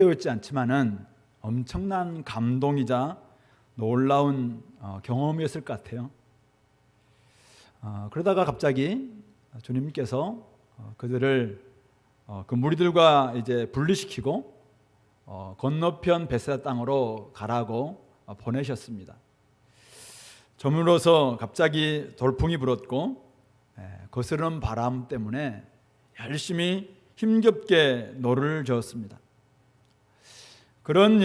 되었지 않지만은 엄청난 감동이자 놀라운 경험이었을 것 같아요. 그러다가 갑자기 주님께서 그들을 그 무리들과 이제 분리시키고 건너편 베세다 땅으로 가라고 보내셨습니다. 저물어서 갑자기 돌풍이 불었고 거스르는 바람 때문에 열심히 힘겹게 노를 저었습니다. 그런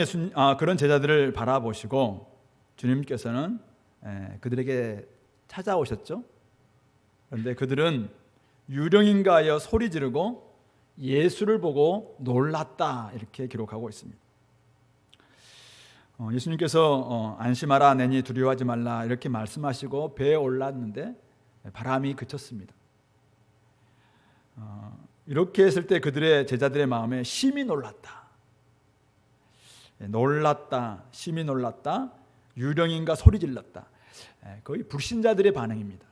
제자들을 바라보시고 주님께서는 그들에게 찾아오셨죠. 그런데 그들은 유령인가 하여 소리 지르고 예수를 보고 놀랐다 이렇게 기록하고 있습니다. 예수님께서 안심하라 내니 두려워하지 말라 이렇게 말씀하시고 배에 올랐는데 바람이 그쳤습니다. 이렇게 했을 때 그들의 제자들의 마음에 심히 놀랐다, 심히 놀랐다, 유령인가 소리 질렀다. 거의 불신자들의 반응입니다.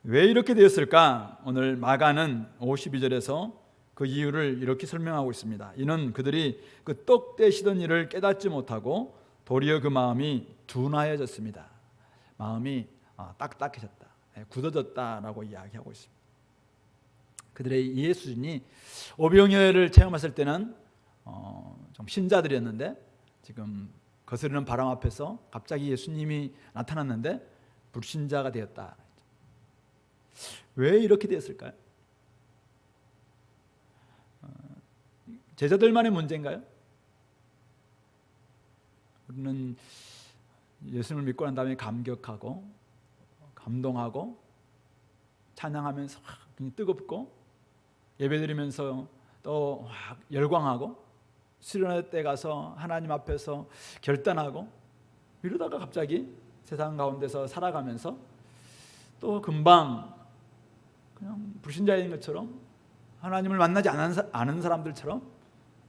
왜 이렇게 되었을까? 오늘 마가는 52절에서 그 이유를 이렇게 설명하고 있습니다. 이는 그들이 그 떡 떼시던 일을 깨닫지 못하고 도리어 그 마음이 둔하여졌습니다. 마음이 딱딱해졌다, 굳어졌다라고 이야기하고 있습니다. 그들의 이해 수준이 오병이어를 체험했을 때는 좀 신자들이었는데 지금 거스르는 바람 앞에서 갑자기 예수님이 나타났는데 불신자가 되었다. 왜 이렇게 되었을까요? 제자들만의 문제인가요? 우리는 예수님을 믿고 난 다음에 감격하고 감동하고 찬양하면서 그냥 뜨겁고 예배드리면서 또 열광하고 수련회 때 가서 하나님 앞에서 결단하고 이러다가 갑자기 세상 가운데서 살아가면서 또 금방 그냥 불신자인 것처럼 하나님을 만나지 않은 사람들처럼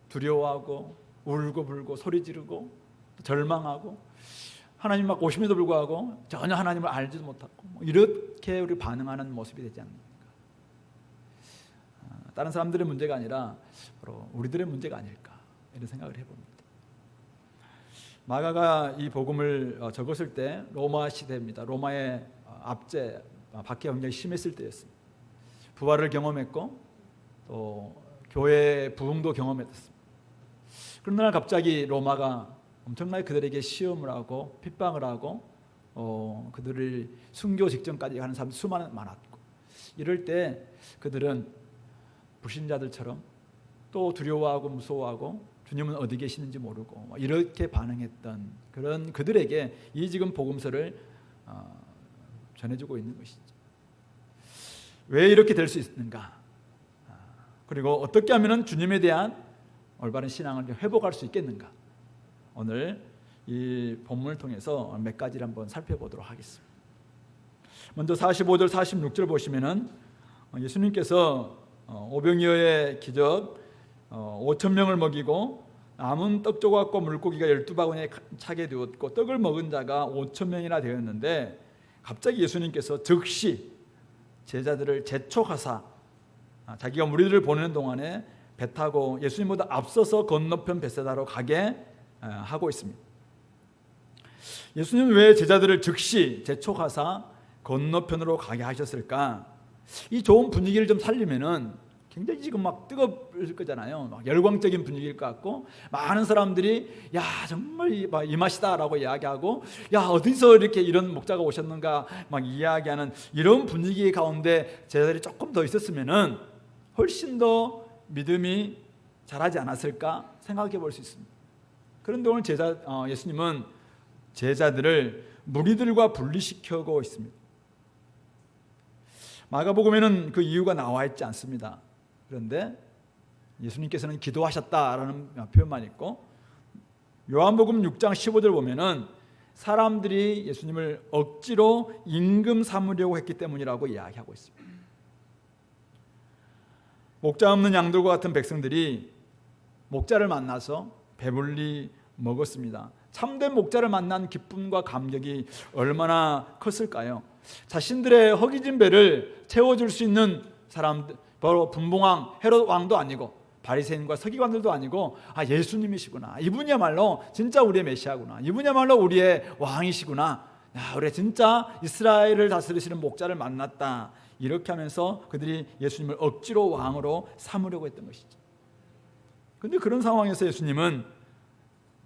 두려워하고 울고 불고 소리 지르고 절망하고 하나님 막 오심에도 불구하고 전혀 하나님을 알지도 못하고 이렇게 우리 반응하는 모습이 되지 않습니까? 다른 사람들의 문제가 아니라 바로 우리들의 문제가 아닐까 이런 생각을 해봅니다. 마가가 이 복음을 적었을 때 로마 시대입니다. 로마의 압제, 박해 굉장히 심했을 때였습니다. 부활을 경험했고 또 교회의 부흥도 경험했습니다. 그런 날 갑자기 로마가 엄청나게 그들에게 시험을 하고 핍박을 하고 그들을 순교 직전까지 가는 사람들이 많았고 이럴 때 그들은 불신자들처럼 또 두려워하고 무서워하고 주님은 어디 계시는지 모르고 이렇게 반응했던 그런 그들에게 이 지금 복음서를 전해주고 있는 것이죠. 왜 이렇게 될 수 있는가? 그리고 어떻게 하면 주님에 대한 올바른 신앙을 회복할 수 있겠는가? 오늘 이 본문을 통해서 몇 가지를 한번 살펴보도록 하겠습니다. 먼저 45절 46절 보시면은 예수님께서 오병이어의 기적 5천 명을 먹이고 남은 떡 조각과 물고기가 12바구니에 차게 되었고 떡을 먹은 자가 5천 명이나 되었는데 갑자기 예수님께서 즉시 제자들을 재촉하사 자기가 무리들을 보내는 동안에 배 타고 예수님보다 앞서서 건너편 베세다로 가게 하고 있습니다. 예수님은 왜 제자들을 즉시 재촉하사 건너편으로 가게 하셨을까? 이 좋은 분위기를 좀 살리면은 굉장히 지금 막 뜨거울 거잖아요. 막 열광적인 분위기일 것 같고 많은 사람들이 야 정말 이 맛이다라고 이야기하고 야 어디서 이렇게 이런 목자가 오셨는가 막 이야기하는 이런 분위기 가운데 제자들이 조금 더 있었으면은 훨씬 더 믿음이 자라지 않았을까 생각해 볼 수 있습니다. 그런데 오늘 예수님은 제자들을 무리들과 분리시키고 있습니다. 마가복음에는 그 이유가 나와 있지 않습니다. 그런데 예수님께서는 기도하셨다라는 표현만 있고 요한복음 6장 15절 보면은 사람들이 예수님을 억지로 임금 삼으려고 했기 때문이라고 이야기하고 있습니다. 목자 없는 양들과 같은 백성들이 목자를 만나서 배불리 먹었습니다. 참된 목자를 만난 기쁨과 감격이 얼마나 컸을까요? 자신들의 허기진 배를 채워줄 수 있는 사람들, 바로 분봉왕 헤롯 왕도 아니고 바리새인과 서기관들도 아니고 예수님이시구나, 이분이야말로 진짜 우리의 메시아구나, 이분이야말로 우리의 왕이시구나, 우리 진짜 이스라엘을 다스리시는 목자를 만났다, 이렇게 하면서 그들이 예수님을 억지로 왕으로 삼으려고 했던 것이죠. 그런데 그런 상황에서 예수님은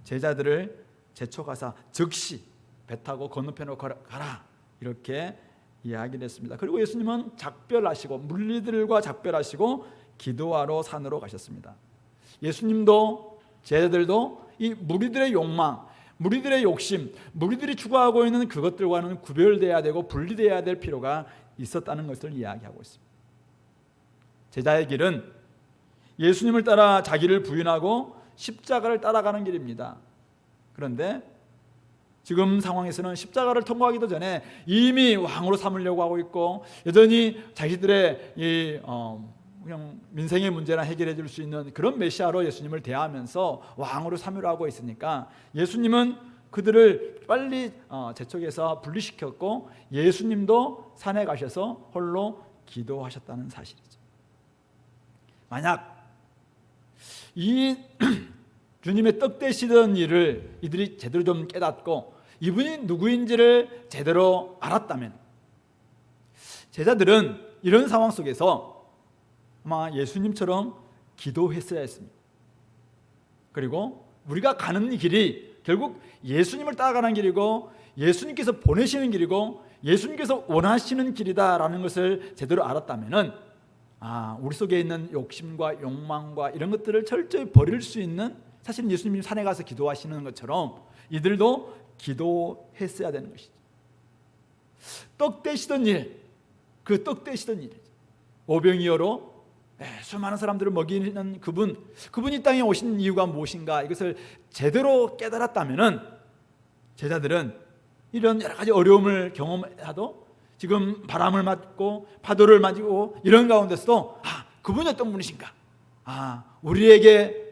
제자들을 제쳐가사 즉시 배 타고 건너편으로 가라, 이렇게 이야기를 했습니다. 그리고 예수님은 작별하시고 물리들과 작별하시고 기도하러 산으로 가셨습니다. 예수님도 제자들도 이 무리들의 욕망, 무리들의 욕심, 무리들이 추구하고 있는 그것들과는 구별되어야 되고 분리되어야 될 필요가 있었다는 것을 이야기하고 있습니다. 제자의 길은 예수님을 따라 자기를 부인하고 십자가를 따라가는 길입니다. 그런데 지금 상황에서는 십자가를 통과하기도 전에 이미 왕으로 삼으려고 하고 있고, 여전히 자기들의 그냥 민생의 문제나 해결해 줄 수 있는 그런 메시아로 예수님을 대하면서 왕으로 삼으려 하고 있으니까 예수님은 그들을 빨리 제촉해서 분리시켰고, 예수님도 산에 가셔서 홀로 기도하셨다는 사실이죠. 만약 이 주님의 떡 되시던 일을 이들이 제대로 좀 깨닫고 이분이 누구인지를 제대로 알았다면, 제자들은 이런 상황 속에서 아마 예수님처럼 기도했어야 했습니다. 그리고 우리가 가는 이 길이 결국 예수님을 따라가는 길이고, 예수님께서 보내시는 길이고, 예수님께서 원하시는 길이다라는 것을 제대로 알았다면 우리 속에 있는 욕심과 욕망과 이런 것들을 철저히 버릴 수 있는, 사실은 예수님이 산에 가서 기도하시는 것처럼 이들도 기도했어야 되는 것이죠. 떡 되시던 일, 그 떡 되시던 일, 오병이어로 수많은 사람들을 먹이는 그분이 땅에 오신 이유가 무엇인가, 이것을 제대로 깨달았다면 제자들은 이런 여러 가지 어려움을 경험하도 지금 바람을 맞고 파도를 맞고 이런 가운데서도 그분이 어떤 분이신가, 우리에게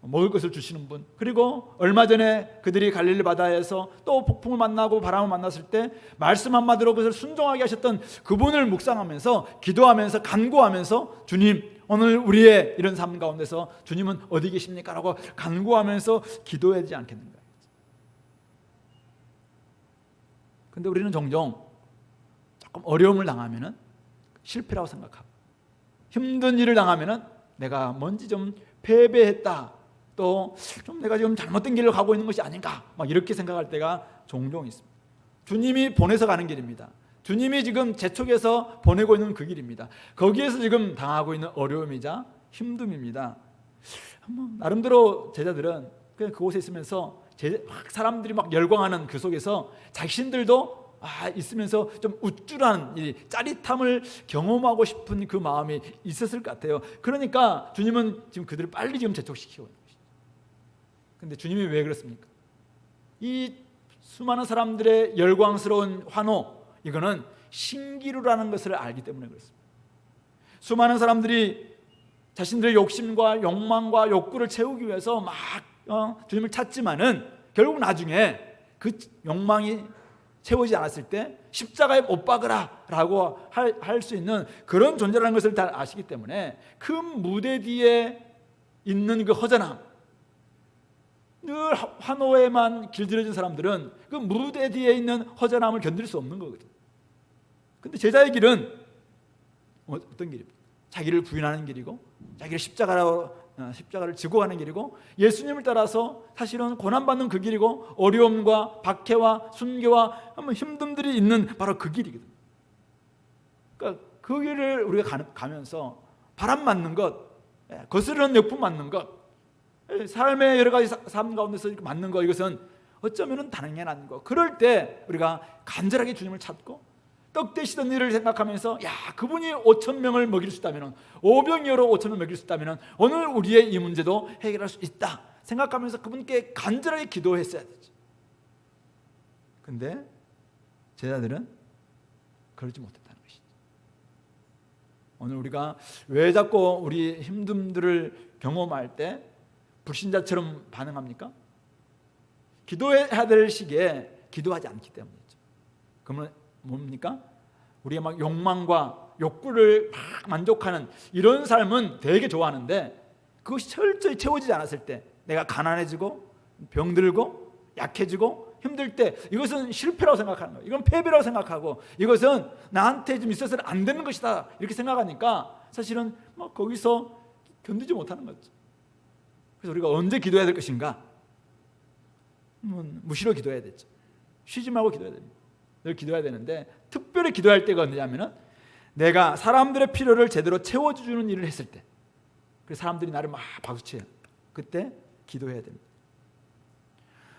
먹을 것을 주시는 분, 그리고 얼마 전에 그들이 갈릴리 바다에서 또 폭풍을 만나고 바람을 만났을 때 말씀 한마디로 그것을 순종하게 하셨던 그분을 묵상하면서 기도하면서 간구하면서, 주님 오늘 우리의 이런 삶 가운데서 주님은 어디 계십니까? 라고 간구하면서 기도하지 않겠는가. 근데 우리는 종종 조금 어려움을 당하면 실패라고 생각하고, 힘든 일을 당하면 내가 뭔지 좀 패배했다, 또 좀 내가 지금 잘못된 길을 가고 있는 것이 아닌가, 이렇게 생각할 때가 종종 있습니다. 주님이 보내서 가는 길입니다. 주님이 지금 제촉해서 보내고 있는 그 길입니다. 거기에서 지금 당하고 있는 어려움이자 힘듦입니다. 나름대로 제자들은 그냥 그곳에 있으면서 사람들이 막 열광하는 그 속에서 자신들도 있으면서 좀 우쭐한 짜릿함을 경험하고 싶은 그 마음이 있었을 것 같아요. 그러니까 주님은 지금 그들을 빨리 지금 제촉시키고 있는 것이죠. 근데 주님이 왜 그렇습니까? 이 수많은 사람들의 열광스러운 환호, 이거는 신기루라는 것을 알기 때문에 그렇습니다. 수많은 사람들이 자신들의 욕심과 욕망과 욕구를 채우기 위해서 막 주님을 찾지만은 결국 나중에 그 욕망이 채우지 않았을 때 십자가에 못 박으라 라고 할 수 있는 그런 존재라는 것을 다 아시기 때문에 큰 무대 뒤에 있는 그 허전함, 늘 환호에만 길들여진 사람들은 그 무대 뒤에 있는 허전함을 견딜 수 없는 거거든요. 근데 제자의 길은 어떤 길입니까? 자기를 부인하는 길이고, 자기를 십자가를 지고 가는 길이고, 예수님을 따라서 사실은 고난받는 그 길이고, 어려움과 박해와 순교와 힘듦들이 있는 바로 그 길이거든요. 그러니까 그 길을 우리가 가면서 바람 맞는 것, 거스르는 역풍 맞는 것, 삶의 여러 가지 삶 가운데서 맞는 것, 이것은 어쩌면 당연한 것. 그럴 때 우리가 간절하게 주님을 찾고 떡 되시던 일을 생각하면서 그분이 5,000명을 먹일 수 있다면, 오병이어로 5,000명 먹일 수 있다면 오늘 우리의 이 문제도 해결할 수 있다 생각하면서 그분께 간절하게 기도했어야 되죠. 근데 제자들은 그러지 못했다는 것이죠. 오늘 우리가 왜 자꾸 우리 힘듦들을 경험할 때 불신자처럼 반응합니까? 기도해야 될 시기에 기도하지 않기 때문이죠. 그러면 뭡니까? 우리가 막 욕망과 욕구를 막 만족하는 이런 삶은 되게 좋아하는데, 그것이 철저히 채워지지 않았을 때, 내가 가난해지고 병들고 약해지고 힘들 때, 이것은 실패라고 생각하는 거예요. 이건 패배라고 생각하고, 이것은 나한테 좀 있어서는 안 되는 것이다 이렇게 생각하니까 사실은 거기서 견디지 못하는 거죠. 그래서 우리가 언제 기도해야 될 것인가? 무시로 기도해야 되죠. 쉬지 말고 기도해야 됩니다. 늘 기도해야 되는데, 특별히 기도할 때가 언제냐면은 내가 사람들의 필요를 제대로 채워주는 일을 했을 때, 그래서 사람들이 나를 막 박수쳐요. 그때 기도해야 됩니다.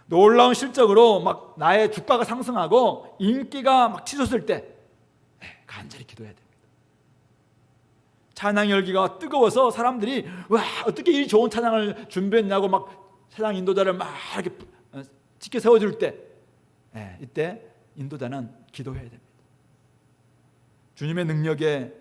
놀라운 실적으로 막 나의 주가가 상승하고 인기가 막 치솟을 때 간절히 기도해야 됩니다. 찬양 열기가 뜨거워서 사람들이 와, 어떻게 이 좋은 찬양을 준비했냐고 막 찬양 인도자를 막 이렇게 지켜 세워줄 때, 이때 인도자는 기도해야 됩니다. 주님의 능력에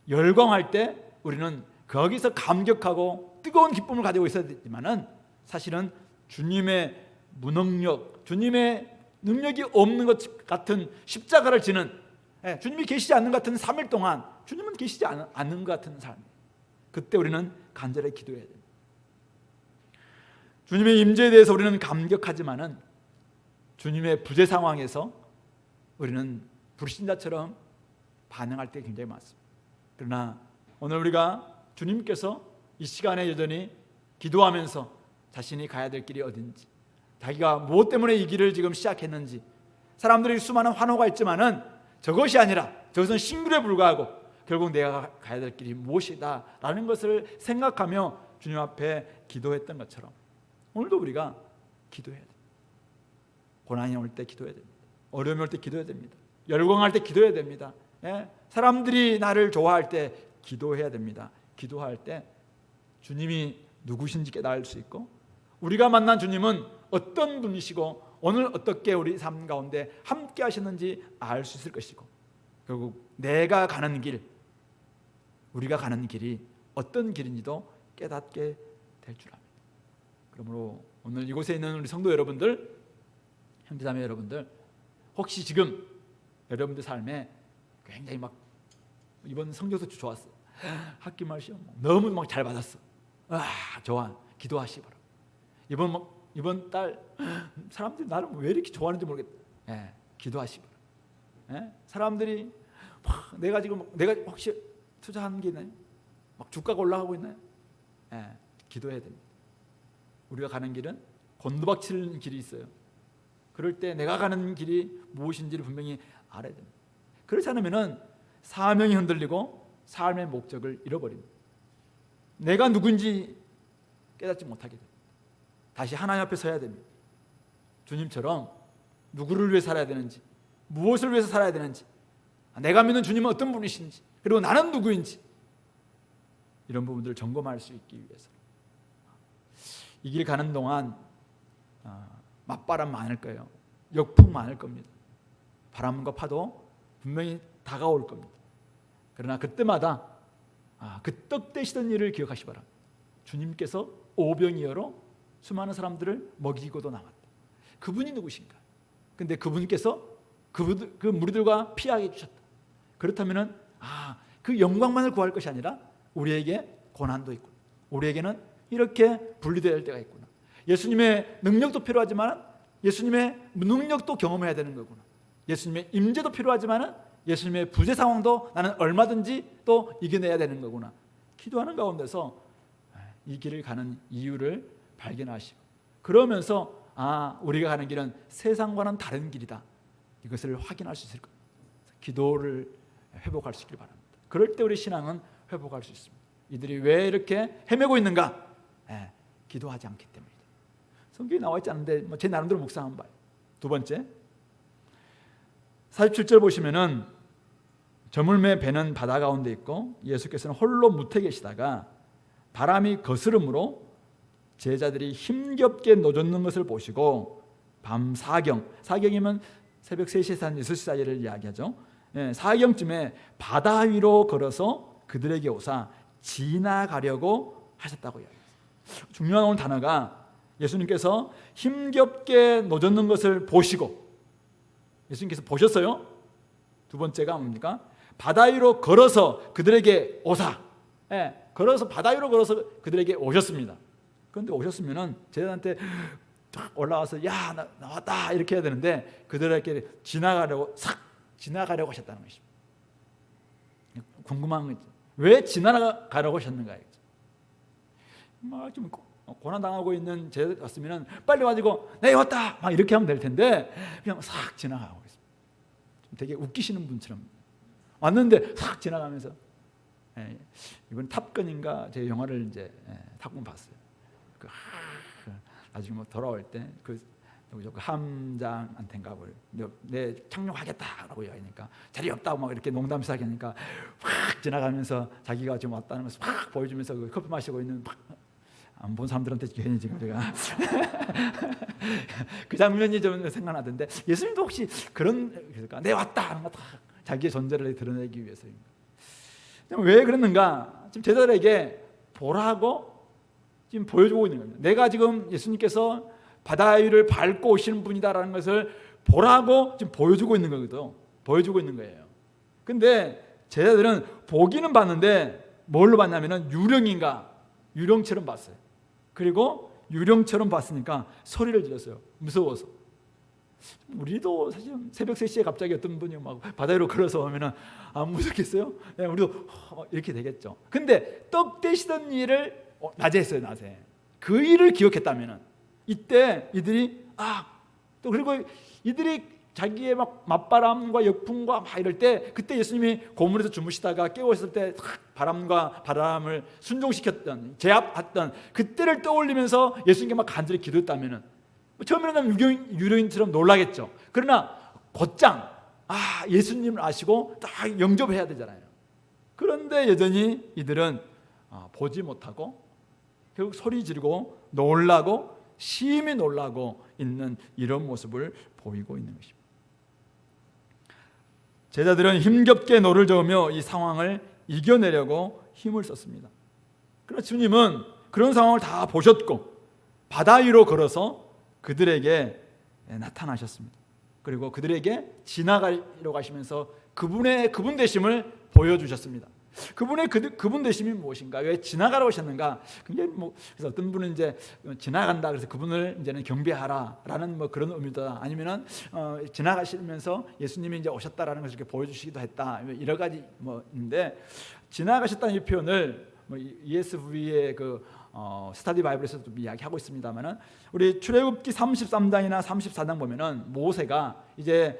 열광할 때 우리는 거기서 감격하고 뜨거운 기쁨을 가지고 있어야 되지만은, 사실은 주님의 무능력, 주님의 능력이 없는 것 같은 십자가를 지는, 주님이 계시지 않는 것 같은 3일 동안 주님은 계시지 않는 것 같은 삶, 그때 우리는 간절히 기도해야 됩니다. 주님의 임재에 대해서 우리는 감격하지만은 주님의 부재 상황에서 우리는 불신자처럼 반응할 때 굉장히 많습니다. 그러나 오늘 우리가 주님께서 이 시간에 여전히 기도하면서 자신이 가야 될 길이 어딘지, 자기가 무엇 때문에 이 길을 지금 시작했는지, 사람들이 수많은 환호가 있지만은 저것이 아니라 저것은 신굴에 불과하고 결국 내가 가야 될 길이 무엇이다 라는 것을 생각하며 주님 앞에 기도했던 것처럼 오늘도 우리가 기도해야 됩니다. 고난이 올 때 기도해야 됩니다. 어려움이 올 때 기도해야 됩니다. 열광할 때 기도해야 됩니다. 사람들이 나를 좋아할 때 기도해야 됩니다. 기도할 때 주님이 누구신지 깨달을 수 있고, 우리가 만난 주님은 어떤 분이시고 오늘 어떻게 우리 삶 가운데 함께 하셨는지 알 수 있을 것이고, 결국 내가 가는 길, 우리가 가는 길이 어떤 길인지도 깨닫게 될 줄 압니다. 그러므로 오늘 이곳에 있는 우리 성도 여러분들, 형제자매 여러분들, 혹시 지금 여러분들 삶에 굉장히 막 이번 성적도 좋았어, 학기 말 시험 너무 막 잘 받았어, 좋아, 기도하시 바랍니다. 이번 달 사람들이 나를 왜 이렇게 좋아하는지 모르겠다, 기도하시 바랍니다. 사람들이 내가 지금 내가 혹시 투자하는 게 있나요? 막 주가가 올라가고 있나요? 기도해야 됩니다. 우리가 가는 길은 곤두박질 길이 있어요. 그럴 때 내가 가는 길이 무엇인지를 분명히 알아야 됩니다. 그렇지 않으면은 사명이 흔들리고 삶의 목적을 잃어버립니다. 내가 누군지 깨닫지 못하게 됩니다. 다시 하나님 앞에 서야 됩니다. 주님처럼 누구를 위해 살아야 되는지, 무엇을 위해서 살아야 되는지, 내가 믿는 주님은 어떤 분이신지, 그리고 나는 누구인지, 이런 부분들을 점검할 수 있기 위해서 이 길 가는 동안 맞바람 많을 거예요. 역풍 많을 겁니다. 바람과 파도 분명히 다가올 겁니다. 그러나 그때마다 그 떡 되시던 일을 기억하시 바랍니다. 주님께서 오병이어로 수많은 사람들을 먹이고도 남았다. 그분이 누구신가? 근데 그분께서 그 무리들과 피하게 해주셨다. 그렇다면은 그 영광만을 구할 것이 아니라 우리에게 고난도 있고, 우리에게는 이렇게 분리되어야 할 때가 있구나. 예수님의 능력도 필요하지만 예수님의 능력도 경험해야 되는 거구나. 예수님의 임재도 필요하지만 예수님의 부재 상황도 나는 얼마든지 또 이겨내야 되는 거구나. 기도하는 가운데서 이 길을 가는 이유를 발견하시고, 그러면서 우리가 가는 길은 세상과는 다른 길이다, 이것을 확인할 수 있을 겁니다. 기도를 회복할 수 있길 바랍니다. 그럴 때 우리 신앙은 회복할 수 있습니다. 이들이 왜 이렇게 헤매고 있는가? 기도하지 않기 때문이다. 성경에 나와 있지 않은데 제 나름대로 묵상한 바예요. 두 번째, 47절 보시면은 저물매 배는 바다 가운데 있고 예수께서는 홀로 무태 계시다가 바람이 거스름으로 제자들이 힘겹게 노젓는 것을 보시고 밤 사경이면 새벽 3시에서 한 6시 사이를 이야기하죠. 사경쯤에 바다 위로 걸어서 그들에게 오사 지나가려고 하셨다고 이야기합니다. 중요한 오늘 단어가 예수님께서 힘겹게 노젓는 것을 보시고, 예수님께서 보셨어요. 두 번째가 뭡니까? 바다 위로 걸어서 그들에게 오사. 걸어서 바다 위로 걸어서 그들에게 오셨습니다. 그런데 오셨으면은 제자한테 딱 올라와서 야 나왔다 이렇게 해야 되는데 그들에게 지나가려고 하셨다는 것입니다. 궁금한 거지. 왜 지나가려고 하셨는가? 막 좀 고난 당하고 있는 제자 같으면은 빨리 와가지고 네 왔다 막 이렇게 하면 될 텐데 그냥 싹 지나가고 있습니다. 좀 되게 웃기시는 분처럼 왔는데 싹 지나가면서 이번 탑건인가 제 영화를 이제 탑건 봤어요. 나중에 뭐 돌아올 때 그 함장한테인가 내 착륙하겠다라고 얘기하니까 자리 없다고 막 이렇게 농담 시작하니까 확 지나가면서 자기가 지금 왔다는 것을 확 보여주면서 그 커피 마시고 있는 안 본 사람들한테 괜히 지금 제가 그 장면이 좀 생각나던데 예수님도 혹시 그런 내 왔다 하는 거 다 자기의 존재를 드러내기 위해서입니다. 왜 그랬는가? 지금 제자들에게 보라고 지금 보여주고 있는 겁니다. 내가 지금 예수님께서 바다 위를 밟고 오시는 분이다라는 것을 보라고 지금 보여주고 있는 거거든요. 보여주고 있는 거예요. 근데 제자들은 보기는 봤는데 뭘로 봤냐면은 유령처럼 봤어요. 그리고 유령처럼 봤으니까 소리를 질렀어요. 무서워서. 우리도 사실 새벽 3시에 갑자기 어떤 분이 막 바다 위로 걸어서 오면은 안 무섭겠어요? 우리도 이렇게 되겠죠. 근데 떡 떼시던 일을 낮에 했어요. 낮에. 그 일을 기억했다면은 이때 이들이 또 그리고 이들이 자기의 막 맞바람과 역풍과 막 이럴 때 그때 예수님이 고문에서 주무시다가 깨우셨을 때 바람과 바람을 순종시켰던 제압했던 그때를 떠올리면서 예수님께 막 간절히 기도했다면은 처음에는 유령인처럼 놀라겠죠. 그러나 곧장 예수님을 아시고 딱 영접해야 되잖아요. 그런데 여전히 이들은 보지 못하고 결국 소리 지르고 놀라고 심히 놀라고 있는 이런 모습을 보이고 있는 것입니다. 제자들은 힘겹게 노를 저으며 이 상황을 이겨내려고 힘을 썼습니다. 그러나 주님은 그런 상황을 다 보셨고 바다 위로 걸어서 그들에게 나타나셨습니다. 그리고 그들에게 지나가려고 하시면서 그분 되심을 보여주셨습니다. 그분 되심이 무엇인가? 왜 지나가라고 하셨는가? 굉장히 그래서 어떤 분은 이제 지나간다 그래서 그분을 이제는 경배하라라는 그런 의미다. 아니면은 지나가시면서 예수님이 이제 오셨다라는 것을 이렇게 보여주시기도 했다. 여러 가지 있는데 지나가셨다는 이 표현을 ESV의 스타디 바이블에서도 이야기하고 있습니다만은 우리 출애굽기 33장이나 34장 보면은 모세가 이제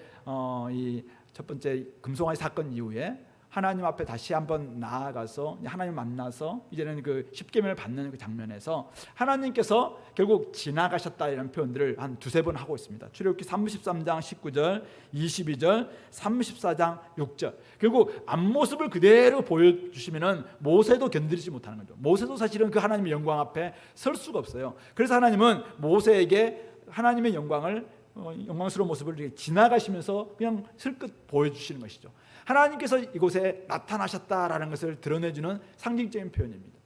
이 첫 번째 금송아지 사건 이후에 하나님 앞에 다시 한번 나아가서 하나님 만나서 이제는 그 십계명을 받는 그 장면에서 하나님께서 결국 지나가셨다 이런 표현들을 한 두세 번 하고 있습니다. 출애굽기 33장 19절, 22절, 34장 6절. 결국 앞모습을 그대로 보여주시면은 모세도 견디지 못하는 거죠. 모세도 사실은 그 하나님의 영광 앞에 설 수가 없어요. 그래서 하나님은 모세에게 하나님의 영광스러운 모습을 이렇게 지나가시면서 그냥 슬끗 보여주시는 것이죠. 하나님께서 이곳에 나타나셨다라는 것을 드러내주는 상징적인 표현입니다.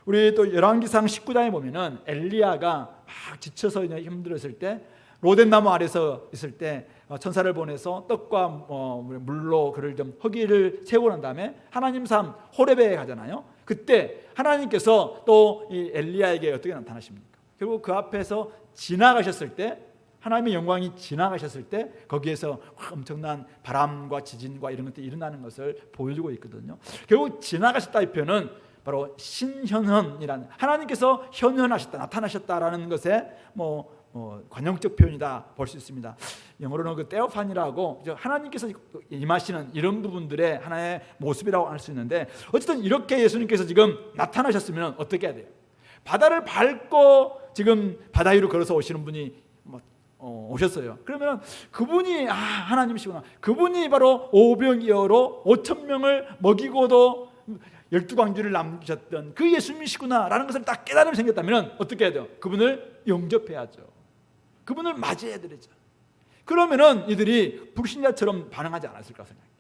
우리 또 열왕기상 19장에 보면은 엘리야가 막 지쳐서 힘들었을 때 로덴나무 아래서 있을 때 천사를 보내서 떡과 물로 그를 좀 허기를 채우고 난 다음에 하나님 삶 호렙에 가잖아요. 그때 하나님께서 또 이 엘리야에게 어떻게 나타나십니까? 결국 그 앞에서 지나가셨을 때 하나님의 영광이 지나가셨을 때 거기에서 엄청난 바람과 지진과 이런 것들이 일어나는 것을 보여주고 있거든요. 결국 지나가셨다 이 표현은 바로 신현현이라는 하나님께서 현현하셨다 나타나셨다라는 것의 관용적 표현이다 볼 수 있습니다. 영어로는 그 테오판이라고 하나님께서 임하시는 이런 부분들의 하나의 모습이라고 할 수 있는데 어쨌든 이렇게 예수님께서 지금 나타나셨으면 어떻게 해야 돼요? 바다를 밟고 지금 바다 위로 걸어서 오시는 분이 오셨어요. 그러면 그분이 하나님이시구나. 그분이 바로 오병이어로 5,000명을 먹이고도 12광주를 남기셨던 그 예수님이시구나 라는 것을 딱 깨달음이 생겼다면 어떻게 해야 돼요? 그분을 영접해야죠. 그분을 맞이해야 되죠. 그러면은 이들이 불신자처럼 반응하지 않았을까 생각해요.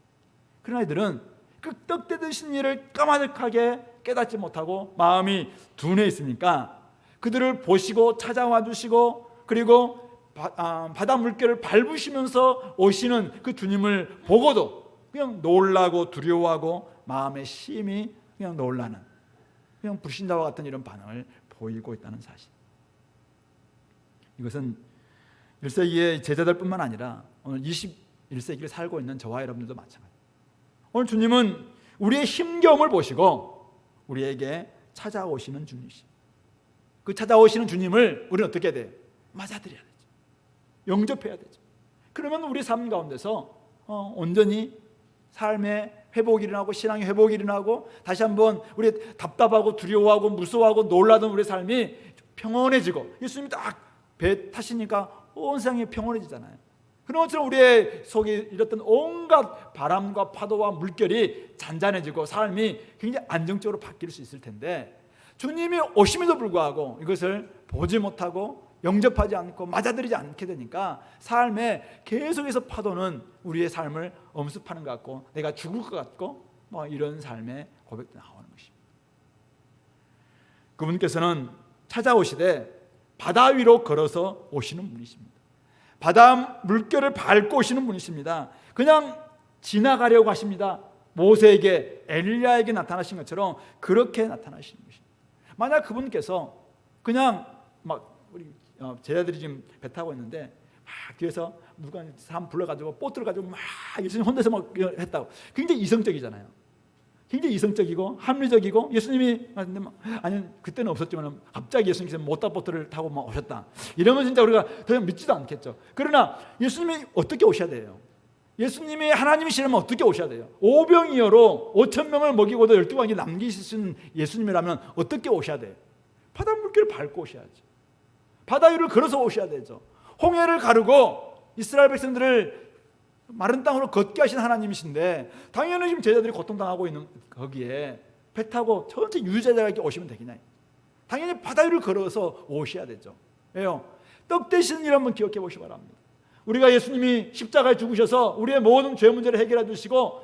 그러나 이들은 그 떡 떼드신 일을 까마득하게 깨닫지 못하고 마음이 둔해 있으니까 그들을 보시고 찾아와 주시고 그리고 바다 물결을 밟으시면서 오시는 그 주님을 보고도 그냥 놀라고 두려워하고 마음에 심히 그냥 놀라는, 그냥 불신자와 같은 이런 반응을 보이고 있다는 사실. 이것은 1세기의 제자들뿐만 아니라 오늘 21세기를 살고 있는 저와 여러분들도 마찬가지입니다. 오늘 주님은 우리의 힘겨움을 보시고 우리에게 찾아오시는 주님이십니다. 그 찾아오시는 주님을 우리는 어떻게 해야 돼요? 맞아들여야 되죠. 영접해야 되죠. 그러면 우리 삶 가운데서 온전히 삶의 회복이 일어나고 신앙의 회복이 일어나고 다시 한번 우리 답답하고 두려워하고 무서워하고 놀라던 우리 삶이 평온해지고, 예수님이 딱 배 타시니까 온 세상이 평온해지잖아요. 그런 것처럼 우리의 속에 이랬던 온갖 바람과 파도와 물결이 잔잔해지고 삶이 굉장히 안정적으로 바뀔 수 있을 텐데, 주님이 오심에도 불구하고 이것을 보지 못하고 영접하지 않고 맞아들이지 않게 되니까 삶에 계속해서 파도는 우리의 삶을 엄습하는 것 같고 내가 죽을 것 같고 이런 삶의 고백도 나오는 것입니다. 그분께서는 찾아오시되 바다 위로 걸어서 오시는 분이십니다. 바다 물결을 밟고 오시는 분이십니다. 그냥 지나가려고 하십니다. 모세에게, 엘리야에게 나타나신 것처럼 그렇게 나타나시는 것입니다. 만약 그분께서 그냥 우리 제자들이 지금 배 타고 있는데 막 뒤에서 누가 사람 불러가지고 보트를 가지고 막 예수님 혼자서 막 했다고, 굉장히 이성적이잖아요. 굉장히 이성적이고 합리적이고, 예수님이 아니 그때는 없었지만 갑자기 예수님께서 모터보트를 타고 막 오셨다 이러면 진짜 우리가 더 이상 믿지도 않겠죠. 그러나 예수님이 어떻게 오셔야 돼요? 예수님이 하나님이시라면 어떻게 오셔야 돼요? 오병이어로 5천 명을 먹이고도 12광이 남기신 예수님이라면 어떻게 오셔야 돼요? 바다 물결을 밟고 오셔야죠. 바다 위를 걸어서 오셔야 되죠. 홍해를 가르고 이스라엘 백성들을 마른 땅으로 걷게 하신 하나님이신데 당연히 지금 제자들이 고통당하고 있는 거기에 배 타고 전체 유제자에게 오시면 되겠나요? 당연히 바다 위를 걸어서 오셔야 되죠. 왜요? 떡 대신 일 한번 기억해 보시기 바랍니다. 우리가 예수님이 십자가에 죽으셔서 우리의 모든 죄 문제를 해결해 주시고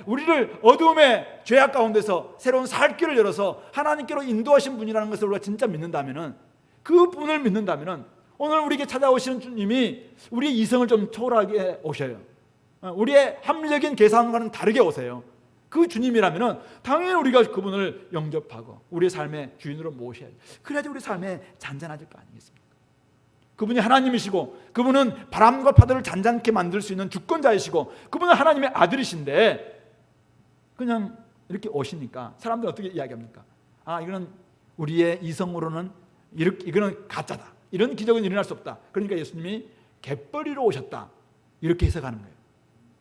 우리를 어두움의 죄악 가운데서 새로운 살 길을 열어서 하나님께로 인도하신 분이라는 것을 우리가 진짜 믿는다면은, 그 분을 믿는다면은 오늘 우리에게 찾아오시는 주님이 우리의 이성을 좀 초월하게 오셔요. 우리의 합리적인 계산과는 다르게 오세요. 그 주님이라면 당연히 우리가 그분을 영접하고 우리의 삶의 주인으로 모셔야죠. 그래야지 우리 삶에 잔잔해질 거 아니겠습니까? 그분이 하나님이시고 그분은 바람과 파도를 잔잔케 만들 수 있는 주권자이시고 그분은 하나님의 아들이신데 그냥 이렇게 오시니까 사람들은 어떻게 이야기합니까? 이거는 우리의 이성으로는 이거는 가짜다, 이런 기적은 일어날 수 없다. 그러니까 예수님이 갯벌이로 오셨다, 이렇게 해석하는 거예요.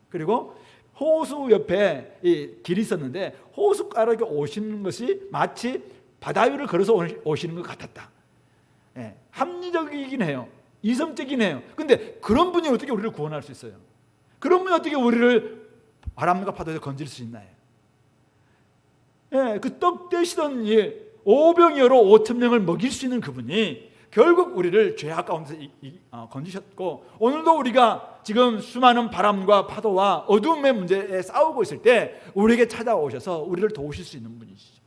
그리고 호수 옆에 이 길이 있었는데 호숫가로 오시는 것이 마치 바다 위를 걸어서 오시는 것 같았다. 합리적이긴 해요. 이성적이긴 해요. 근데 그런 분이 어떻게 우리를 구원할 수 있어요? 그런 분이 어떻게 우리를 바람과 파도에서 건질 수 있나요? 그 떡 되시던 5병이어로 5천 명을 먹일 수 있는 그분이 결국 우리를 죄악 가운데서 건지셨고, 오늘도 우리가 지금 수많은 바람과 파도와 어둠의 문제에 싸우고 있을 때 우리에게 찾아오셔서 우리를 도우실 수 있는 분이시죠.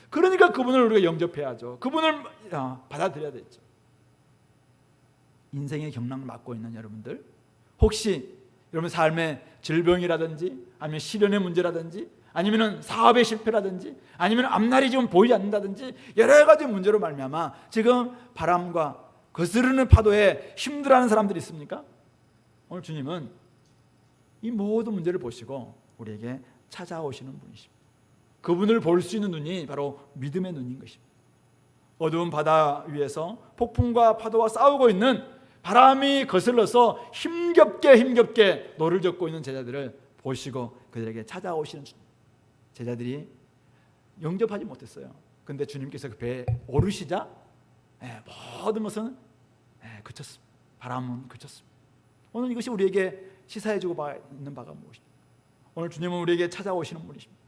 그러니까 그분을 우리가 영접해야죠. 그분을 받아들여야 되죠. 인생의 경랑을 맡고 있는 여러분들, 혹시 여러분 삶의 질병이라든지 아니면 시련의 문제라든지 아니면 사업의 실패라든지 아니면 앞날이 지금 보이지 않는다든지 여러 가지 문제로 말미암아 지금 바람과 거스르는 파도에 힘들어하는 사람들이 있습니까? 오늘 주님은 이 모든 문제를 보시고 우리에게 찾아오시는 분이십니다. 그분을 볼 수 있는 눈이 바로 믿음의 눈인 것입니다. 어두운 바다 위에서 폭풍과 파도와 싸우고 있는, 바람이 거슬러서 힘겹게 노를 젓고 있는 제자들을 보시고 그들에게 찾아오시는 주님. 제자들이 영접하지 못했어요. 근데 주님께서 그 배에 오르시자 모든 것은 그쳤습니다. 바람은 그쳤습니다. 오늘 이것이 우리에게 시사해주고 있는 바가 무엇입니까? 오늘 주님은 우리에게 찾아오시는 분이십니다.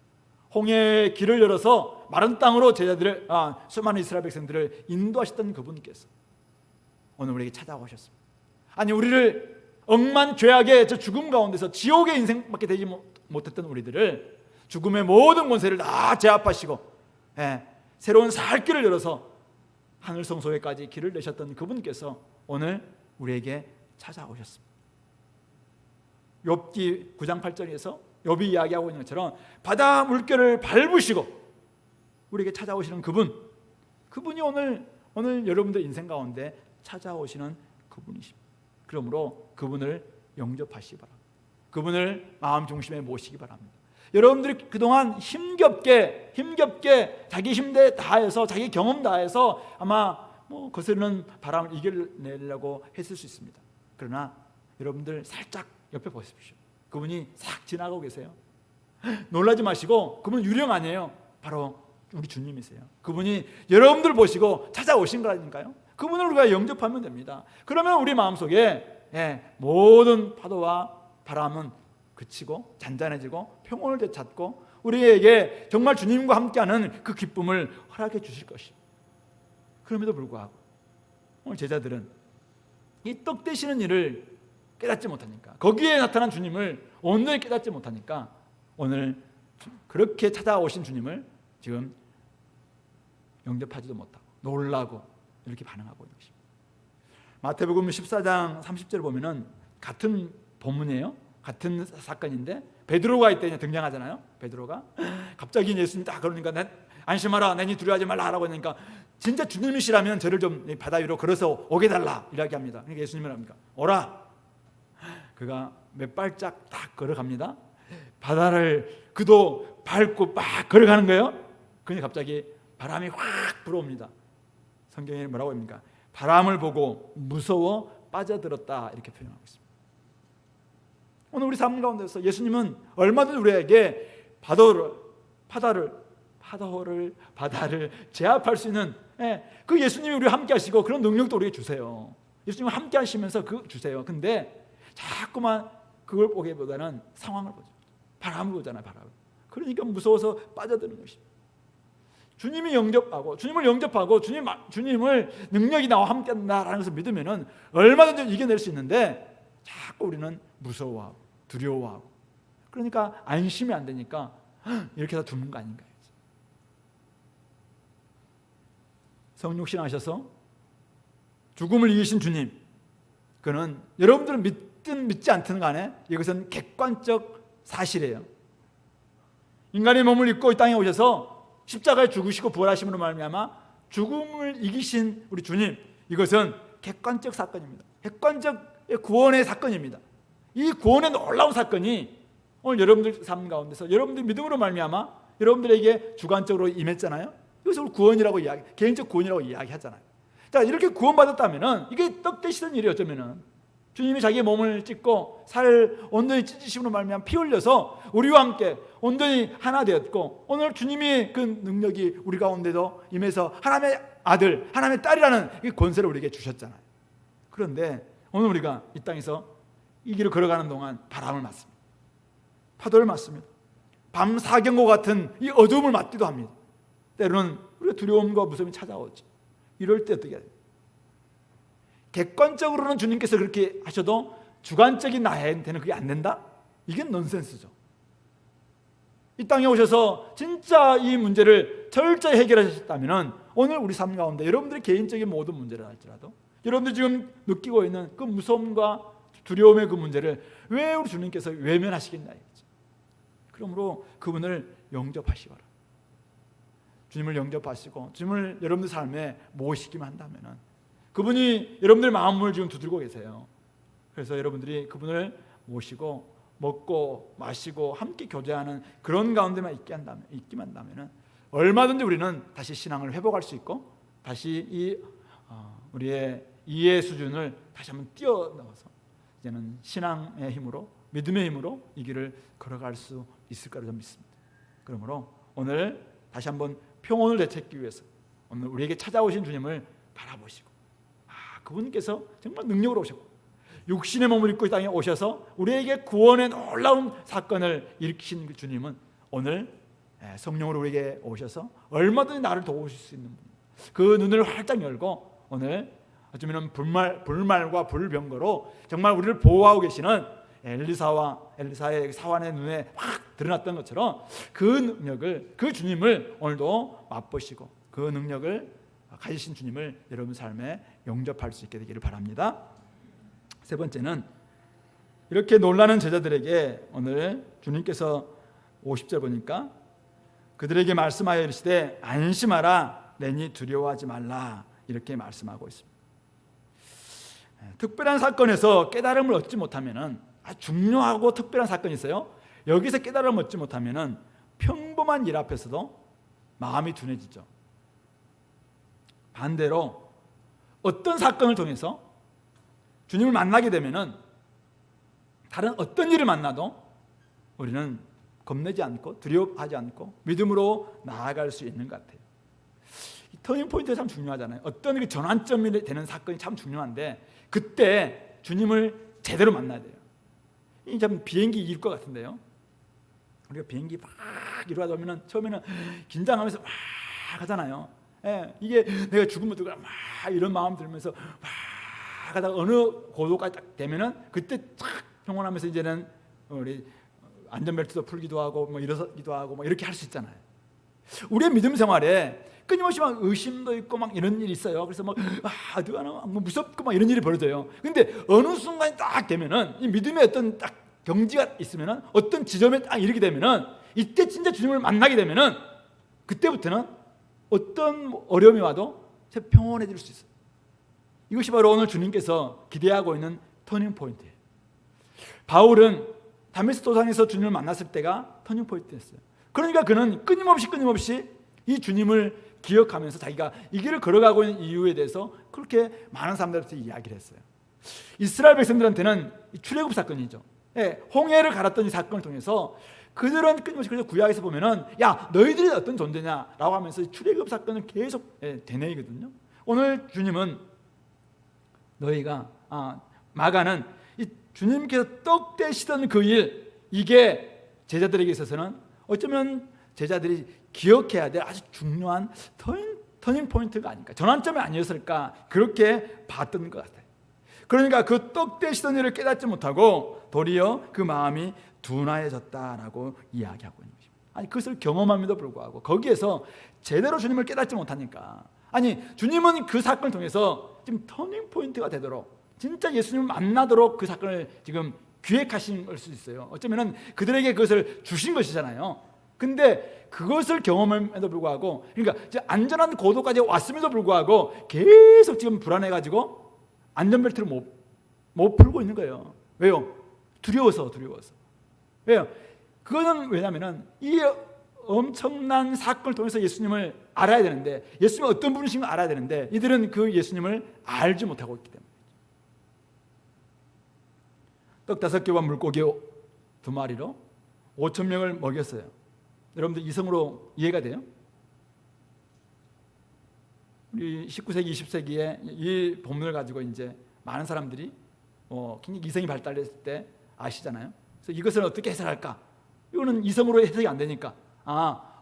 홍해의 길을 열어서 마른 땅으로 제자들을 수많은 이스라엘 백성들을 인도하셨던 그분께서 오늘 우리에게 찾아오셨습니다. 아니, 우리를 억만 죄악의 저 죽음 가운데서 지옥의 인생밖에 되지 못했던 우리들을 죽음의 모든 권세를 다 제압하시고 새로운 살 길을 열어서 하늘 성소에까지 길을 내셨던 그분께서 오늘 우리에게 찾아오셨습니다. 욥기 9장 8절에서 욥이 이야기하고 있는 것처럼 바다 물결을 밟으시고 우리에게 찾아오시는 그분이 오늘 여러분들 인생 가운데 찾아오시는 그분이십니다. 그러므로 그분을 영접하시기 바랍니다. 그분을 마음 중심에 모시기 바랍니다. 여러분들이 그동안 힘겹게 자기 힘대 다해서 자기 경험 다해서 아마 거스르는 바람을 이겨내려고 했을 수 있습니다. 그러나 여러분들 살짝 옆에 보십시오. 그분이 싹 지나가고 계세요. 놀라지 마시고 그분은 유령 아니에요. 바로 우리 주님이세요. 그분이 여러분들 보시고 찾아오신 거라니까요. 그분을 우리가 영접하면 됩니다. 그러면 우리 마음속에 모든 파도와 바람은 그치고 잔잔해지고 평온을 되찾고 우리에게 정말 주님과 함께하는 그 기쁨을 허락해 주실 것입니다. 그럼에도 불구하고 오늘 제자들은 이 떡 되시는 일을 깨닫지 못하니까, 거기에 나타난 주님을 온전히 깨닫지 못하니까 오늘 그렇게 찾아오신 주님을 지금 영접하지도 못하고 놀라고 이렇게 반응하고 있는 것입니다. 마태복음 14장 30절을 보면은 같은 본문이에요. 같은 사건인데 베드로가 이때 등장하잖아요. 베드로가 갑자기 예수님 딱 그러니까 안심하라, 내니 두려워하지 말라 하라고 하니까 진짜 주님이시라면 저를 좀 바다 위로 걸어서 오게 달라 이야기합니다. 그러니까 예수님은 합니까? 오라. 그가 몇 발짝 딱 걸어갑니다. 바다를 그도 밟고 막 걸어가는 거예요. 그러니 갑자기 바람이 확 불어옵니다. 성경에 뭐라고 합니까? 바람을 보고 무서워 빠져들었다 이렇게 표현하고 있습니다. 오늘 우리 삶 가운데서 예수님은 얼마든지 우리에게 바다를 제압할 수 있는 그 예수님이 우리와 함께 하시고 그런 능력도 우리에게 주세요. 예수님은 함께 하시면서 그 주세요. 근데 자꾸만 그걸 보기보다는 상황을 보죠. 바람을 보잖아요. 바람. 그러니까 무서워서 빠져드는 것입니다. 주님을 영접하고 주님을 능력이 나와 함께한다라는 것을 믿으면은 얼마든지 이겨낼 수 있는데 자꾸 우리는 무서워하고 두려워하고 그러니까 안심이 안 되니까 이렇게 다 두는 거 아닌가요? 성육신하셔서 죽음을 이기신 주님, 그는 여러분들은 믿든 믿지 않든 간에 이것은 객관적 사실이에요. 인간의 몸을 입고 이 땅에 오셔서 십자가에 죽으시고 부활하심으로 말미암아 죽음을 이기신 우리 주님, 이것은 객관적 사건입니다. 객관적 구원의 사건입니다. 이 구원의 놀라운 사건이 오늘 여러분들 삶 가운데서 여러분들 믿음으로 말미암아 여러분들에게 주관적으로 임했잖아요. 이것을 구원이라고 개인적 구원이라고 이야기하잖아요. 자, 이렇게 구원받았다면은 이게 떡 되시던 일이 어쩌면은 주님이 자기의 몸을 찢고 살을 온전히 찢으심으로 말미암아 피 흘려서 우리와 함께 온전히 하나 되었고 오늘 주님이 그 능력이 우리 가운데도 임해서 하나님의 아들, 하나님의 딸이라는 이 권세를 우리에게 주셨잖아요. 그런데 오늘 우리가 이 땅에서 이 길을 걸어가는 동안 바람을 맞습니다. 파도를 맞습니다. 밤 사경과 같은 이 어두움을 맞기도 합니다. 때로는 우리가 두려움과 무서움이 찾아오죠. 이럴 때 어떻게 해야 됩니까? 객관적으로는 주님께서 그렇게 하셔도 주관적인 나한테는 그게 안 된다? 이게 넌센스죠. 이 땅에 오셔서 진짜 이 문제를 철저히 해결하셨다면 오늘 우리 삶 가운데 여러분들의 개인적인 모든 문제를 할지라도 여러분들 지금 느끼고 있는 그 무서움과 두려움의 그 문제를 왜 우리 주님께서 외면하시겠냐 이거죠. 그러므로 그분을 영접하시기 바랍니다. 주님을 영접하시고 주님을 여러분들 삶에 모시기만 한다면 그분이 여러분들 마음을 지금 두들고 계세요. 그래서 여러분들이 그분을 모시고 먹고 마시고 함께 교제하는 그런 가운데만 있기만 한다면 얼마든지 우리는 다시 신앙을 회복할 수 있고 다시 우리의 이해 수준을 다시 한번 뛰어넘어서 이제는 신앙의 힘으로 믿음의 힘으로 이 길을 걸어갈 수 있을 거라 저는 믿습니다. 그러므로 오늘 다시 한번 평온을 되찾기 위해서 오늘 우리에게 찾아오신 주님을 바라보시고 그분께서 정말 능력으로 오셨고 육신의 몸을 입고 이 땅에 오셔서 우리에게 구원의 놀라운 사건을 일으키신 그 주님은 오늘 성령으로 우리에게 오셔서 얼마든지 나를 도우실 수 있는 분. 그 눈을 활짝 열고 오늘 어쩌면 불말과 불병거로 정말 우리를 보호하고 계시는 엘리사의 사환의 눈에 확 드러났던 것처럼 그 능력을, 그 주님을 오늘도 맛보시고 그 능력을 가지신 주님을 여러분 삶에 영접할 수 있게 되기를 바랍니다. 세 번째는 이렇게 놀라는 제자들에게 오늘 주님께서 50절 보니까 그들에게 말씀하여 이르시되 안심하라 내니 두려워하지 말라 이렇게 말씀하고 있습니다. 특별한 사건에서 깨달음을 얻지 못하면은 아주 중요하고 특별한 사건이 있어요. 여기서 깨달음을 얻지 못하면은 평범한 일 앞에서도 마음이 둔해지죠. 반대로 어떤 사건을 통해서 주님을 만나게 되면은 다른 어떤 일을 만나도 우리는 겁내지 않고 두려워하지 않고 믿음으로 나아갈 수 있는 것 같아요. 이 터닝 포인트가 참 중요하잖아요. 어떤 그 전환점이 되는 사건이 참 중요한데 그때 주님을 제대로 만나야 돼요. 이 참 비행기 일 것 같은데요. 우리가 비행기 막 이러다 보면은 처음에는 긴장하면서 막 하잖아요. 예, 이게 내가 죽으면 어떡하나 막 이런 마음 들면서 막 하다가 어느 고도까지 딱 되면은 그때 탁 평온하면서 이제는 우리 안전벨트도 풀기도 하고 뭐 일어서기도 하고 뭐 이렇게 할 수 있잖아요. 우리의 믿음 생활에 끊임없이 막 의심도 있고 막 이런 일이 있어요. 그래서 막 어떡하나 뭐 무섭고 막 이런 일이 벌어져요. 근데 어느 순간이 딱 되면은 이 믿음의 어떤 딱 경지가 있으면은 어떤 지점에 딱 이르게 되면은 이때 진짜 주님을 만나게 되면은 그때부터는 어떤 어려움이 와도 평온해질 수 있어요. 이것이 바로 오늘 주님께서 기대하고 있는 터닝 포인트예요. 바울은 다메섹 도상에서 주님을 만났을 때가 터닝 포인트였어요. 그러니까 그는 끊임없이 이 주님을 기억하면서 자기가 이 길을 걸어가고 있는 이유에 대해서 그렇게 많은 사람들한테 이야기를 했어요. 이스라엘 백성들한테는 출애굽 사건이죠. 예, 홍해를 갈았던 이 사건을 통해서 그들은 끊임없이 그래서 구약에서 보면은 야 너희들이 어떤 존재냐라고 하면서 출애굽 사건을 계속 되뇌이거든요. 오늘 주님은 너희가 마가는 이 주님께서 떡 떼시던 그 일 이게 제자들에게 있어서는 어쩌면 제자들이 기억해야 될 아주 중요한 터닝 포인트가 아닐까, 전환점이 아니었을까 그렇게 봤던 것 같아요. 그러니까 그 떡 떼시던 일을 깨닫지 못하고 도리어 그 마음이 둔하여졌다라고 이야기하고 있는 것입니다. 아니 그것을 경험함에도 불구하고 거기에서 제대로 주님을 깨닫지 못하니까 아니 주님은 그 사건을 통해서 지금 터닝 포인트가 되도록 진짜 예수님을 만나도록 그 사건을 지금 기획하신 걸 수 있어요. 어쩌면은 그들에게 그것을 주신 것이잖아요. 근데 그것을 경험함에도 불구하고 그러니까 이제 안전한 고도까지 왔음에도 불구하고 계속 지금 불안해가지고 안전벨트를 못 풀고 있는 거예요. 왜요? 두려워서. 왜요? 그거는 왜냐면은 이 엄청난 사건을 통해서 예수님을 알아야 되는데 예수님이 어떤 분이신 걸 알아야 되는데 이들은 그 예수님을 알지 못하고 있기 때문에 떡 5개와 물고기 2마리로 5,000명을 먹였어요. 여러분들 이성으로 이해가 돼요? 우리 19세기, 20세기에 이 본문을 가지고 이제 많은 사람들이 굉장히 이성이 발달했을 때 아시잖아요. 그래서 이것을 어떻게 해석할까? 이거는 이성으로 해석이 안 되니까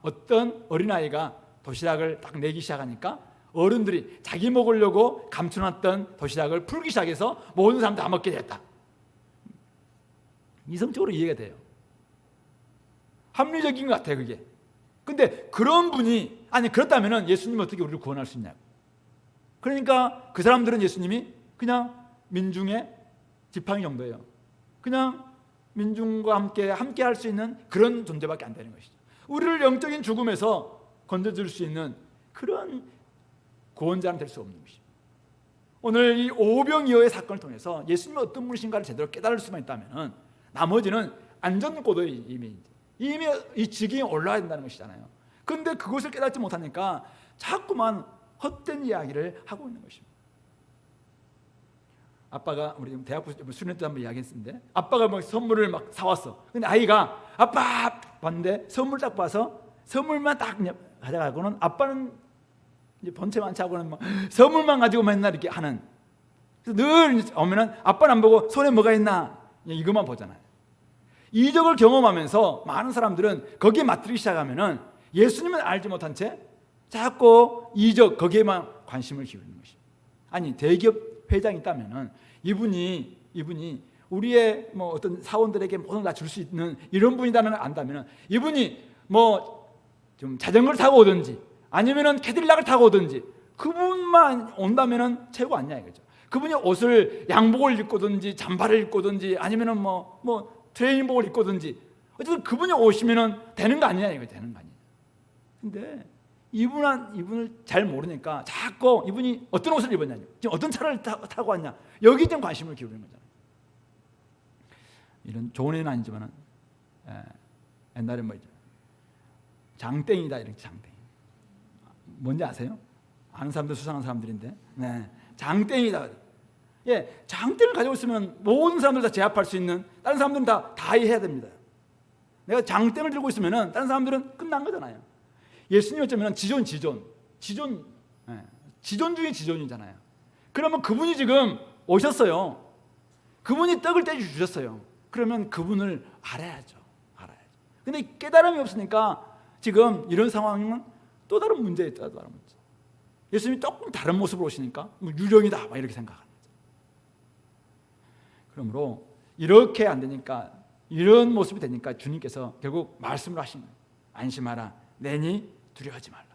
어떤 어린아이가 도시락을 딱 내기 시작하니까 어른들이 자기 먹으려고 감춰놨던 도시락을 풀기 시작해서 모든 사람 다 먹게 됐다. 이성적으로 이해가 돼요. 합리적인 것 같아요 그게. 근데 그런 분이 그렇다면 예수님이 어떻게 우리를 구원할 수 있냐고. 그러니까 그 사람들은 예수님이 그냥 민중의 지팡이 정도예요. 그냥 민중과 함께 할 수 있는 그런 존재밖에 안 되는 것이죠. 우리를 영적인 죽음에서 건져줄 수 있는 그런 구원자는 될 수 없는 것이죠. 오늘 이 오병이어의 사건을 통해서 예수님이 어떤 분이신가를 제대로 깨달을 수만 있다면 나머지는 안전고도에 이미 이 지경에 올라야 된다는 것이잖아요. 그런데 그것을 깨닫지 못하니까 자꾸만 헛된 이야기를 하고 있는 것입니다. 아빠가 우리 대학부 수련 때 한번 이야기했는데 아빠가 막 선물을 막 사왔어. 근데 아이가 아빠 봤는데 선물 딱 봐서 선물만 딱 가져가고는 아빠는 이제 본체 많지 하고는 막 선물만 가지고 맨날 이렇게 하는. 그래서 늘 오면은 아빠는 안 보고 손에 뭐가 있나 이것만 보잖아요. 이적을 경험하면서 많은 사람들은 거기에 맞들기 시작하면은 예수님은 알지 못한 채 자꾸 이적 거기에만 관심을 기울이는 것입니다. 아니 대기업 회장이 있다면은 이분이 우리의 뭐 어떤 사원들에게 모든 다 줄 수 있는 이런 분이라는 걸 안다면은 이분이 뭐 좀 자전거를 타고 오든지 아니면은 캐딜락을 타고 오든지 그분만 온다면은 최고 아니냐 이거죠. 그분이 옷을 양복을 입고든지 잠바를 입고든지 아니면은 뭐 트레이닝복을 입고든지 어쨌든 그분이 오시면은 되는 거 아니냐, 이거 되는 거 아니냐. 근데 이분을 잘 모르니까 자꾸 이분이 어떤 옷을 입었냐, 지금 어떤 차를 타고 왔냐, 여기 좀 관심을 기울이는 거잖아요. 이런 좋은 애는 아니지만은 옛날에 뭐 장땡이다, 이렇게 장땡이. 뭔지 아세요? 아는 사람들 수상한 사람들인데, 장땡이다. 예, 장땡을 가지고 있으면 모든 사람들 다 제압할 수 있는, 다른 사람들은 다 이해해야 됩니다. 내가 장땡을 들고 있으면은 다른 사람들은 끝난 거잖아요. 예수님 어쩌면 지존 중에 지존이잖아요. 그러면 그분이 지금 오셨어요. 그분이 떡을 떼 주셨어요. 그러면 그분을 알아야죠. 근데 깨달음이 없으니까 지금 이런 상황이면 또 다른 문제에 또 다른 문제. 예수님이 조금 다른 모습으로 오시니까 뭐 유령이다 막 이렇게 생각하는 거죠. 그러므로 이렇게 안 되니까, 이런 모습이 되니까 주님께서 결국 말씀을 하신 거예요. 안심하라, 내니 두려워하지 말라.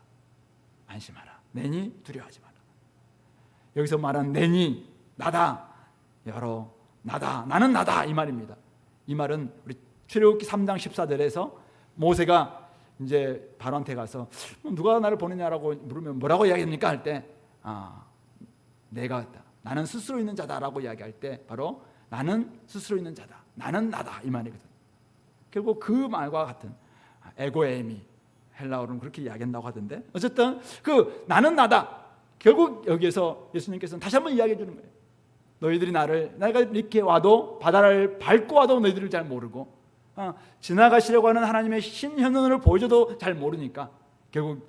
안심하라, 내니 두려워하지 말라. 여기서 말한 내니, 나다, 여러, 나다, 나는 나다, 이 말입니다. 이 말은 우리 출애굽기 3장 14절에서 모세가 이제 바로한테 가서 누가 나를 보내냐라고 물으면 뭐라고 이야기합니까? 할 때 내가 왔다, 나는 스스로 있는 자다라고 이야기할 때 바로 나는 스스로 있는 자다, 나는 나다, 이 말이거든. 결국 그 말과 같은 에고에미, 헬라어로는 그렇게 이야기한다고 하던데, 어쨌든 그 나는 나다, 결국 여기에서 예수님께서는 다시 한번 이야기해 주는 거예요. 너희들이 내가 이렇게 와도, 바다를 밟고 와도 너희들을 잘 모르고, 지나가시려고 하는 하나님의 신현원을 보여줘도 잘 모르니까 결국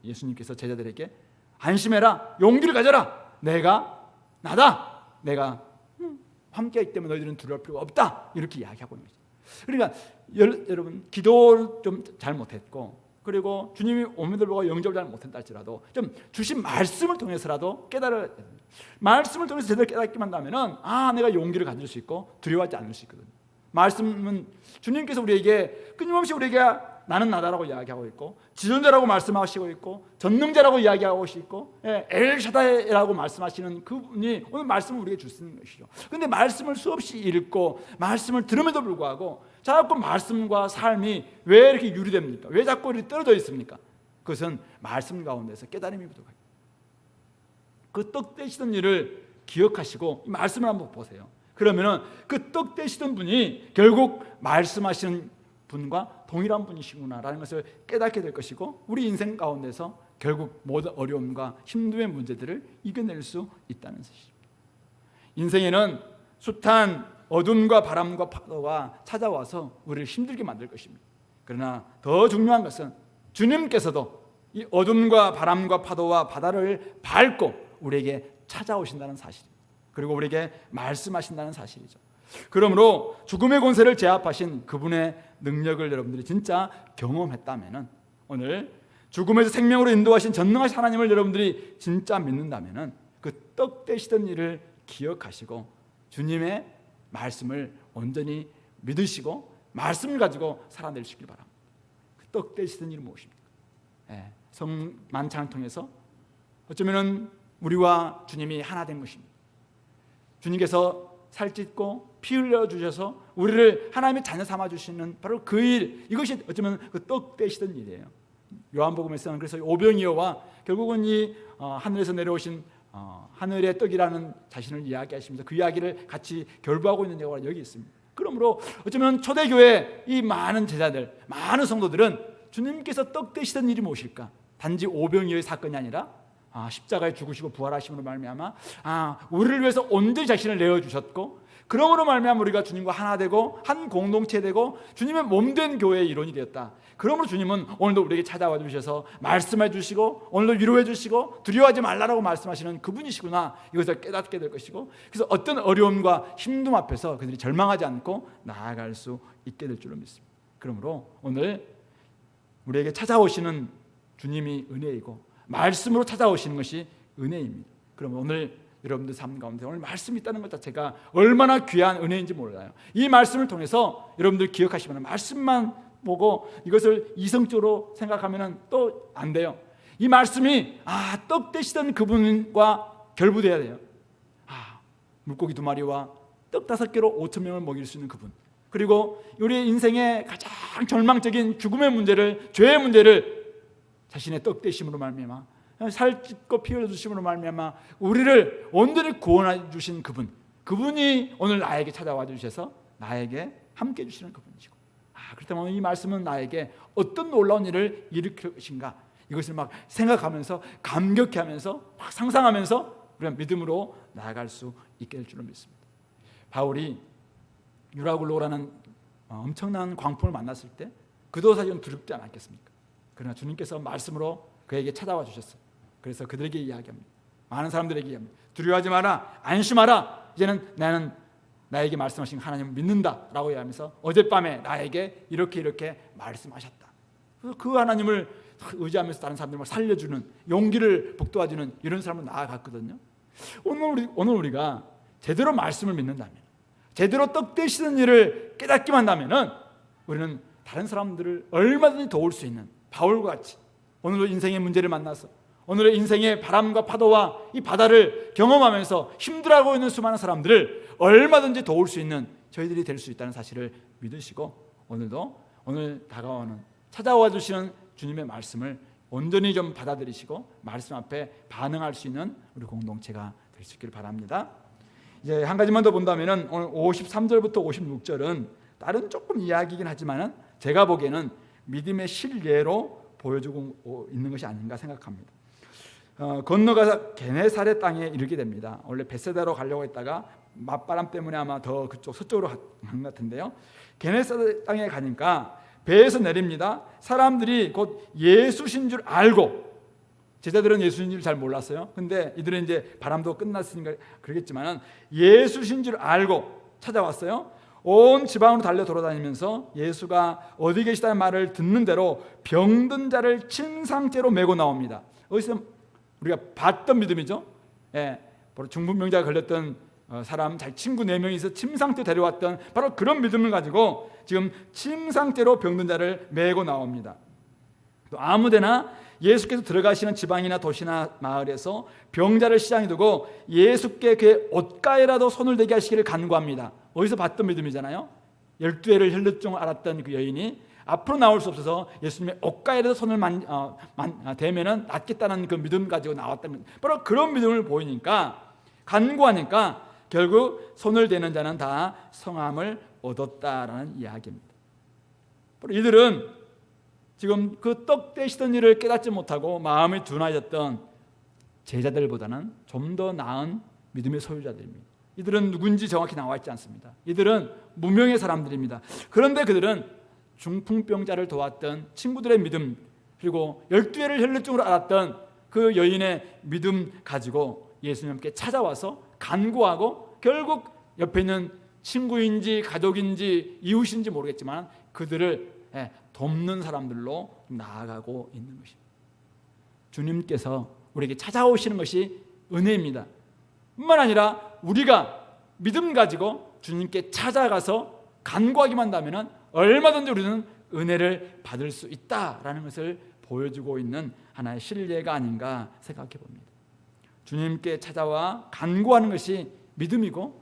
예수님께서 제자들에게 안심해라, 용기를 가져라, 내가 나다, 내가 함께하기 때문에 너희들은 두려울 필요가 없다, 이렇게 이야기하고 있는 거죠. 그러니까 여러분, 기도를 좀 잘 못했고, 그리고 주님이 오면들 보고 영접을 잘 못했다 할지라도 좀 주신 말씀을 통해서라도 말씀을 통해서 제대로 깨닫기만 하면은 내가 용기를 가질 수 있고 두려워하지 않을 수 있거든요. 말씀은 주님께서 우리에게 끊임없이 우리에게 나는 나다라고 이야기하고 있고, 지존자라고 말씀하시고 있고, 전능자라고 이야기하고 있고, 엘샤다이라고 말씀하시는 그분이 오늘 말씀을 우리에게 주시는 것이죠. 그런데 말씀을 수없이 읽고 말씀을 들음에도 불구하고 자꾸 말씀과 삶이 왜 이렇게 유리됩니까? 왜 자꾸 이렇게 떨어져 있습니까? 그것은 말씀 가운데서 깨달음이 부족합니다. 그 떡 떼시던 일을 기억하시고 이 말씀을 한번 보세요. 그러면은 그 떡 떼시던 분이 결국 말씀하시는 분과 동일한 분이시구나라는 것을 깨닫게 될 것이고, 우리 인생 가운데서 결국 모든 어려움과 힘듦의 문제들을 이겨낼 수 있다는 것입니다. 인생에는 숱한 어둠과 바람과 파도가 찾아와서 우리를 힘들게 만들 것입니다. 그러나 더 중요한 것은 주님께서도 이 어둠과 바람과 파도와 바다를 밟고 우리에게 찾아오신다는 사실입니다. 그리고 우리에게 말씀하신다는 사실이죠. 그러므로 죽음의 권세를 제압하신 그분의 능력을 여러분들이 진짜 경험했다면, 오늘 죽음에서 생명으로 인도하신 전능하신 하나님을 여러분들이 진짜 믿는다면 그 떡 떼시던 일을 기억하시고 주님의 말씀을 온전히 믿으시고 말씀을 가지고 살아내시길 바랍니다. 그 떡 떼시던 일은 무엇입니까? 성 만찬을 통해서 어쩌면 우리와 주님이 하나 된 것입니다. 주님께서 살찢고 피 흘려 주셔서 우리를 하나님의 자녀 삼아 주시는 바로 그 일, 이것이 어쩌면 그 떡 떼시던 일이에요. 요한복음에서는 그래서 오병이어와 결국은 이 하늘에서 내려오신 하늘의 떡이라는 자신을 이야기하시면서 그 이야기를 같이 결부하고 있는 내용이 여기 있습니다. 그러므로 어쩌면 초대교회 이 많은 제자들, 많은 성도들은 주님께서 떡 떼시던 일이 무엇일까? 단지 오병이어의 사건이 아니라 십자가에 죽으시고 부활하심으로 말미암아 우리를 위해서 온전히 자신을 내어주셨고, 그러므로 말미암아 우리가 주님과 하나 되고 한 공동체 되고 주님의 몸된 교회의 일원이 되었다. 그러므로 주님은 오늘도 우리에게 찾아와 주셔서 말씀해 주시고 오늘도 위로해 주시고 두려워하지 말라라고 말씀하시는 그분이시구나, 이것을 깨닫게 될 것이고, 그래서 어떤 어려움과 힘듦 앞에서 그들이 절망하지 않고 나아갈 수 있게 될 줄로 믿습니다. 그러므로 오늘 우리에게 찾아오시는 주님이 은혜이고 말씀으로 찾아오시는 것이 은혜입니다. 그럼 오늘 여러분들 삶 가운데 오늘 말씀이 있다는 것 자체가 얼마나 귀한 은혜인지 몰라요. 이 말씀을 통해서 여러분들 기억하시면, 말씀만 보고 이것을 이성적으로 생각하면 또 안 돼요. 이 말씀이 떡 떼시던 그분과 결부돼야 돼요. 물고기 2마리와 떡 5개로 5,000명을 먹일 수 있는 그분, 그리고 우리의 인생의 가장 절망적인 죽음의 문제를, 죄의 문제를 자신의 떡 되심으로 말미암아, 살찌고 피 흘려주심으로 말미암아 우리를 온전히 구원해 주신 그분, 그분이 오늘 나에게 찾아와 주셔서 나에게 함께 해주시는 그분이시고, 그렇다면 이 말씀은 나에게 어떤 놀라운 일을 일으킬 것인가, 이것을 막 생각하면서 감격해하면서 막 상상하면서 우리가 믿음으로 나아갈 수 있게 될 줄을 믿습니다. 바울이 유라굴로라는 엄청난 광풍을 만났을 때 그도 사실은 두렵지 않았겠습니까? 그러나 주님께서 말씀으로 그에게 찾아와 주셨어요. 그래서 그들에게 이야기합니다. 많은 사람들에게 이야기합니다. 두려워하지 마라, 안심하라. 이제는 나는 나에게 말씀하신 하나님을 믿는다라고 이야기하면서 어젯밤에 나에게 이렇게 말씀하셨다. 그래서 그 하나님을 의지하면서 다른 사람들을 살려주는, 용기를 북돋아주는 이런 사람으로 나아갔거든요. 오늘 우리가 제대로 말씀을 믿는다면, 제대로 떡 되시는 일을 깨닫기만 한다면 우리는 다른 사람들을 얼마든지 도울 수 있는 바울과 같이 오늘도 인생의 문제를 만나서 오늘의 인생의 바람과 파도와 이 바다를 경험하면서 힘들어하고 있는 수많은 사람들을 얼마든지 도울 수 있는 저희들이 될 수 있다는 사실을 믿으시고, 오늘 다가오는 찾아와 주시는 주님의 말씀을 온전히 좀 받아들이시고 말씀 앞에 반응할 수 있는 우리 공동체가 될 수 있기를 바랍니다. 이제 한 가지만 더 본다면은 오늘 53절부터 56절은 다른 조금 이야기이긴 하지만은 제가 보기에는 믿음의 실례로 보여주고 있는 것이 아닌가 생각합니다. 건너가서 게네사렛 땅에 이르게 됩니다. 원래 베세다로 가려고 했다가 맞바람 때문에 아마 더 그쪽 서쪽으로 간 것 같은데요. 게네사렛 땅에 가니까 배에서 내립니다. 사람들이 곧 예수신 줄 알고, 제자들은 예수인 줄 잘 몰랐어요. 근데 이들은 이제 바람도 끝났으니까 그러겠지만 예수신 줄 알고 찾아왔어요. 온 지방으로 달려 돌아다니면서 예수가 어디 계시다는 말을 듣는 대로 병든 자를 침상째로 메고 나옵니다. 어디서 우리가 봤던 믿음이죠. 바로 중풍병자가 걸렸던 사람 잘 친구 4명이서 침상째 데려왔던 바로 그런 믿음을 가지고 지금 침상째로 병든 자를 메고 나옵니다. 또 아무데나 예수께서 들어가시는 지방이나 도시나 마을에서 병자를 시장에 두고 예수께 그의 옷가에라도 손을 대게 하시기를 간구합니다. 어디서 봤던 믿음이잖아요. 12회를 흘릴 줄 알았던 그 여인이 앞으로 나올 수 없어서 예수님의 옷가에라도 손을 대면은 낫겠다는 그 믿음 가지고 나왔다는, 바로 그런 믿음을 보이니까, 간구하니까 결국 손을 대는 자는 다 성함을 얻었다라는 이야기입니다. 바로 이들은 지금 그 떡 되시던 일을 깨닫지 못하고 마음이 둔해졌던 제자들보다는 좀 더 나은 믿음의 소유자들입니다. 이들은 누군지 정확히 나와 있지 않습니다. 이들은 무명의 사람들입니다. 그런데 그들은 중풍병자를 도왔던 친구들의 믿음, 그리고 12회를 혈루증으로 앓았던 그 여인의 믿음 가지고 예수님께 찾아와서 간구하고, 결국 옆에 있는 친구인지 가족인지 이웃인지 모르겠지만 그들을 돕는 사람들로 나아가고 있는 것입니다. 주님께서 우리에게 찾아오시는 것이 은혜입니다. 뿐만 아니라 우리가 믿음 가지고 주님께 찾아가서 간구하기만 한다면 얼마든지 우리는 은혜를 받을 수 있다라는 것을 보여주고 있는 하나의 신뢰가 아닌가 생각해 봅니다. 주님께 찾아와 간구하는 것이 믿음이고